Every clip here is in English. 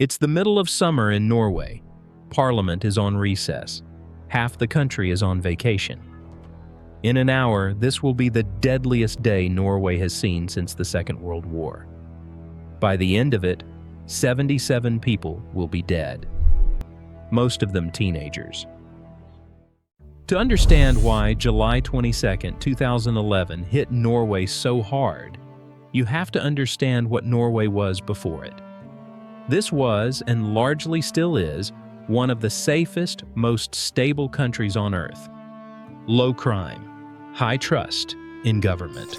It's the middle of summer in Norway. Parliament is on recess. Half the country is on vacation. In an hour, this will be the deadliest day Norway has seen since the Second World War. By the end of it, 77 people will be dead, most of them teenagers. To understand why July 22, 2011 hit Norway so hard, you have to understand what Norway was before it. This was, and largely still is, one of the safest, most stable countries on Earth. Low crime, high trust in government.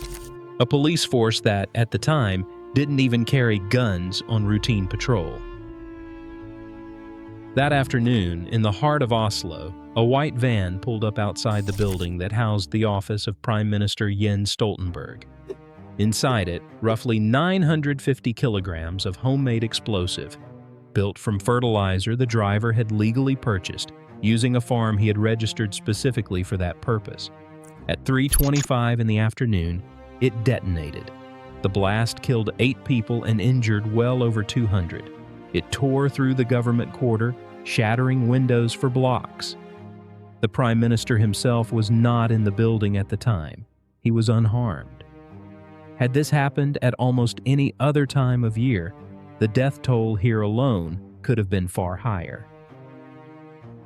A police force that, at the time, didn't even carry guns on routine patrol. That afternoon, in the heart of Oslo, a white van pulled up outside the building that housed the office of Prime Minister Jens Stoltenberg. Inside it, roughly 950 kilograms of homemade explosive, built from fertilizer the driver had legally purchased, using a farm he had registered specifically for that purpose. At 3:25 in the afternoon, it detonated. The blast killed 8 people and injured well over 200. It tore through the government quarter, shattering windows for blocks. The Prime Minister himself was not in the building at the time. He was unharmed. Had this happened at almost any other time of year, the death toll here alone could have been far higher.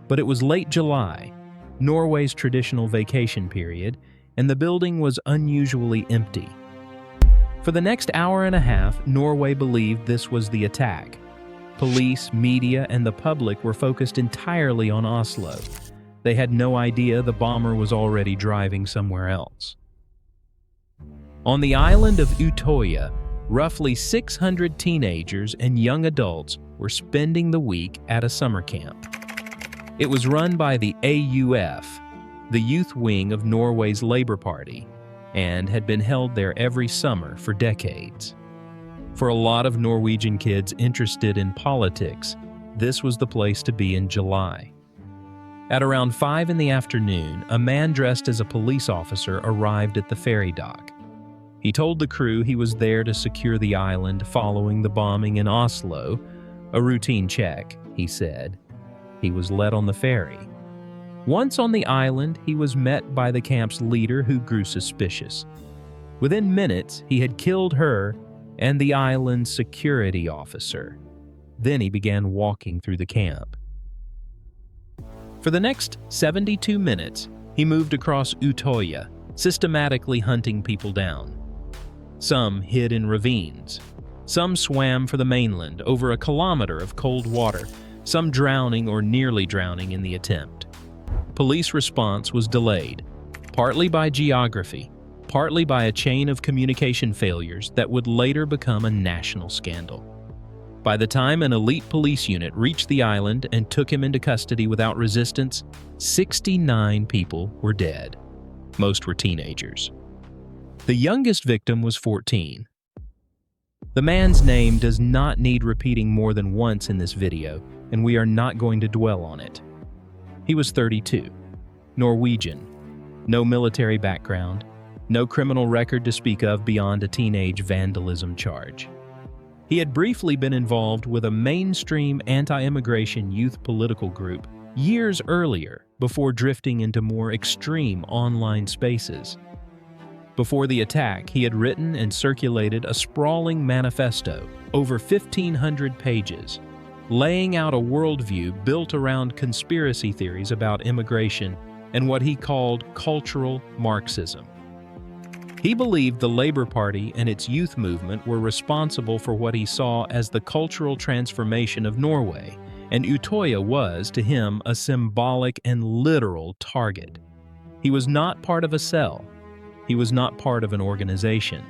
But it was late July, Norway's traditional vacation period, and the building was unusually empty. For the next hour and a half, Norway believed this was the attack. Police, media, and the public were focused entirely on Oslo. They had no idea the bomber was already driving somewhere else. On the island of Utøya, roughly 600 teenagers and young adults were spending the week at a summer camp. It was run by the AUF, the youth wing of Norway's Labour Party, and had been held there every summer for decades. For a lot of Norwegian kids interested in politics, this was the place to be in July. At around 5 in the afternoon, a man dressed as a police officer arrived at the ferry dock. He told the crew he was there to secure the island following the bombing in Oslo, a routine check, he said. He was let on the ferry. Once on the island, he was met by the camp's leader who grew suspicious. Within minutes, he had killed her and the island's security officer. Then he began walking through the camp. For the next 72 minutes, he moved across Utøya, systematically hunting people down. Some hid in ravines. Some swam for the mainland over a kilometer of cold water, some drowning or nearly drowning in the attempt. Police response was delayed, partly by geography, partly by a chain of communication failures that would later become a national scandal. By the time an elite police unit reached the island and took him into custody without resistance, 69 people were dead. Most were teenagers. The youngest victim was 14. The man's name does not need repeating more than once in this video, and we are not going to dwell on it. He was 32, Norwegian, no military background, no criminal record to speak of beyond a teenage vandalism charge. He had briefly been involved with a mainstream anti-immigration youth political group years earlier before drifting into more extreme online spaces. Before the attack, he had written and circulated a sprawling manifesto, over 1,500 pages, laying out a worldview built around conspiracy theories about immigration and what he called cultural Marxism. He believed the Labour Party and its youth movement were responsible for what he saw as the cultural transformation of Norway, and Utøya was, to him, a symbolic and literal target. He was not part of a cell. He was not part of an organization.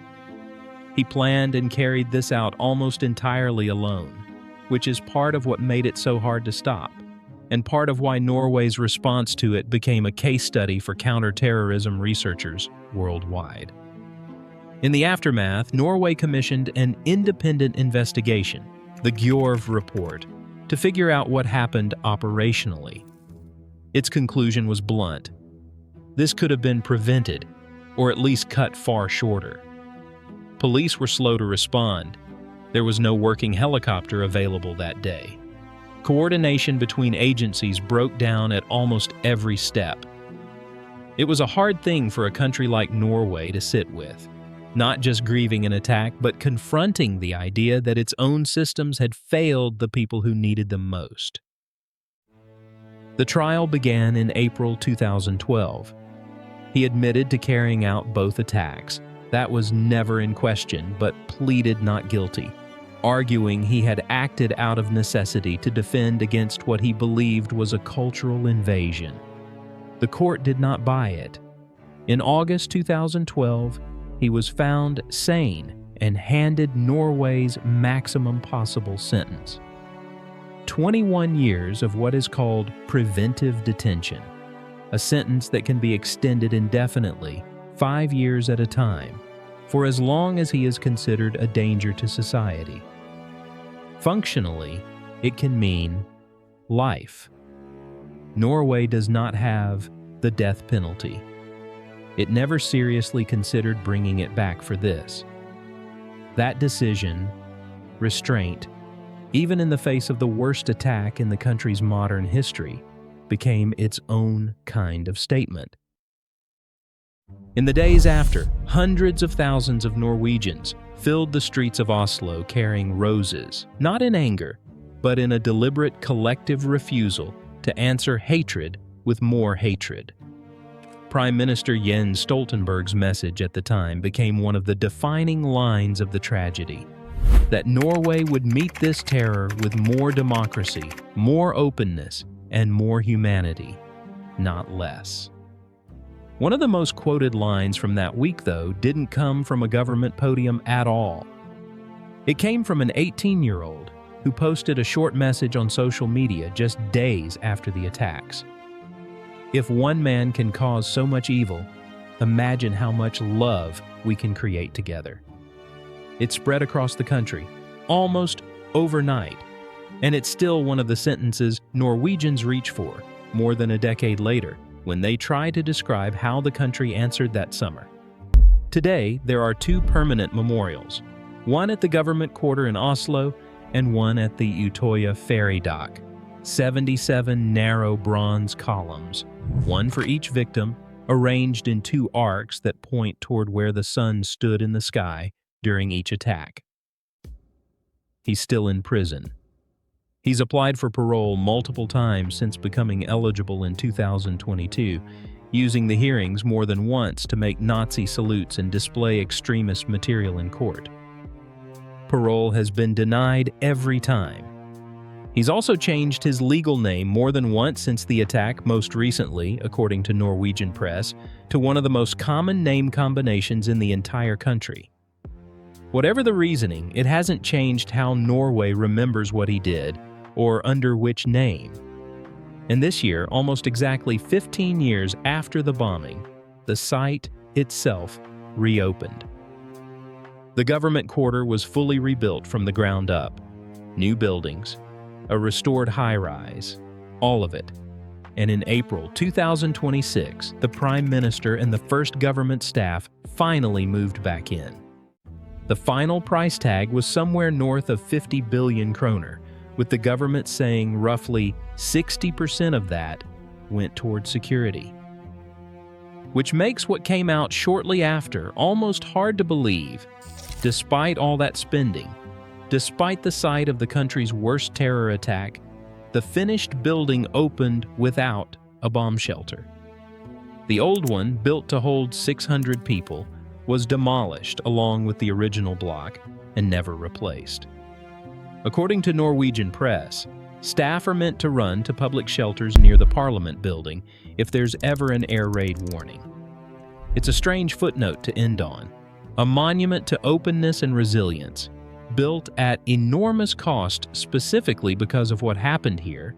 He planned and carried this out almost entirely alone, which is part of what made it so hard to stop, and part of why Norway's response to it became a case study for counterterrorism researchers worldwide. In the aftermath, Norway commissioned an independent investigation, the Gjørv Report, to figure out what happened operationally. Its conclusion was blunt. This could have been prevented, or at least cut far shorter. Police were slow to respond. There was no working helicopter available that day. Coordination between agencies broke down at almost every step. It was a hard thing for a country like Norway to sit with, not just grieving an attack, but confronting the idea that its own systems had failed the people who needed them most. The trial began in April 2012. He admitted to carrying out both attacks. That was never in question, but pleaded not guilty, arguing he had acted out of necessity to defend against what he believed was a cultural invasion. The court did not buy it. In August 2012, he was found sane and handed Norway's maximum possible sentence. 21 years of what is called preventive detention, a sentence that can be extended indefinitely, 5 years at a time, for as long as he is considered a danger to society. Functionally, it can mean life. Norway does not have the death penalty. It never seriously considered bringing it back for this. That decision, restraint, even in the face of the worst attack in the country's modern history, became its own kind of statement. In the days after, hundreds of thousands of Norwegians filled the streets of Oslo carrying roses, not in anger, but in a deliberate collective refusal to answer hatred with more hatred. Prime Minister Jens Stoltenberg's message at the time became one of the defining lines of the tragedy: that Norway would meet this terror with more democracy, more openness, and more humanity, not less. One of the most quoted lines from that week, though, didn't come from a government podium at all. It came from an 18-year-old who posted a short message on social media just days after the attacks. If one man can cause so much evil, imagine how much love we can create together. It spread across the country, almost overnight, and it's still one of the sentences Norwegians reach for more than a decade later when they try to describe how the country answered that summer. Today, there are 2 permanent memorials, one at the government quarter in Oslo and one at the Utøya ferry dock. 77 narrow bronze columns, one for each victim, arranged in 2 arcs that point toward where the sun stood in the sky during each attack. He's still in prison. He's applied for parole multiple times since becoming eligible in 2022, using the hearings more than once to make Nazi salutes and display extremist material in court. Parole has been denied every time. He's also changed his legal name more than once since the attack, most recently, according to Norwegian press, to one of the most common name combinations in the entire country. Whatever the reasoning, it hasn't changed how Norway remembers what he did, or under which name. And this year, almost exactly 15 years after the bombing, the site itself reopened. The government quarter was fully rebuilt from the ground up. New buildings, a restored high-rise, all of it. And in April 2026, the Prime Minister and the first government staff finally moved back in. The final price tag was somewhere north of 50 billion kroner, with the government saying roughly 60% of that went toward security. Which makes what came out shortly after almost hard to believe. Despite all that spending, despite the site of the country's worst terror attack, the finished building opened without a bomb shelter. The old one, built to hold 600 people, was demolished along with the original block and never replaced. According to Norwegian press, staff are meant to run to public shelters near the Parliament building if there's ever an air raid warning. It's a strange footnote to end on, a monument to openness and resilience, built at enormous cost specifically because of what happened here,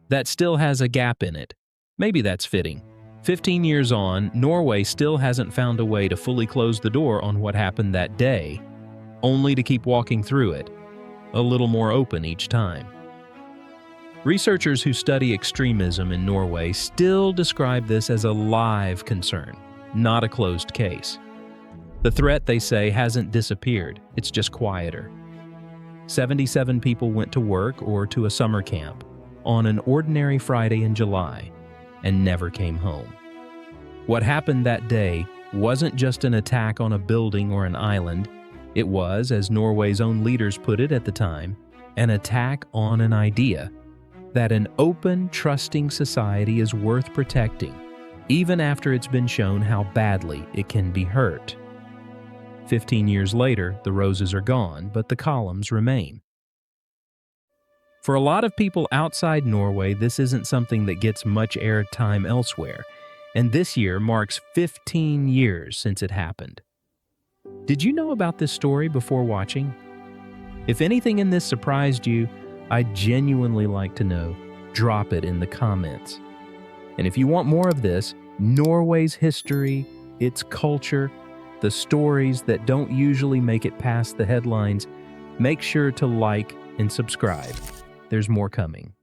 that still has a gap in it. Maybe that's fitting. 15 years on, Norway still hasn't found a way to fully close the door on what happened that day, only to keep walking through it, a little more open each time. Researchers who study extremism in Norway still describe this as a live concern, not a closed case. The threat, they say, hasn't disappeared, it's just quieter. 77 people went to work or to a summer camp on an ordinary Friday in July and never came home. What happened that day wasn't just an attack on a building or an island. It was, as Norway's own leaders put it at the time, an attack on an idea that an open, trusting society is worth protecting, even after it's been shown how badly it can be hurt. 15 years later, the roses are gone, but the columns remain. For a lot of people outside Norway, this isn't something that gets much airtime elsewhere, and this year marks 15 years since it happened. Did you know about this story before watching? If anything in this surprised you, I'd genuinely like to know. Drop it in the comments. And if you want more of this, Norway's history, its culture, the stories that don't usually make it past the headlines, make sure to like and subscribe. There's more coming.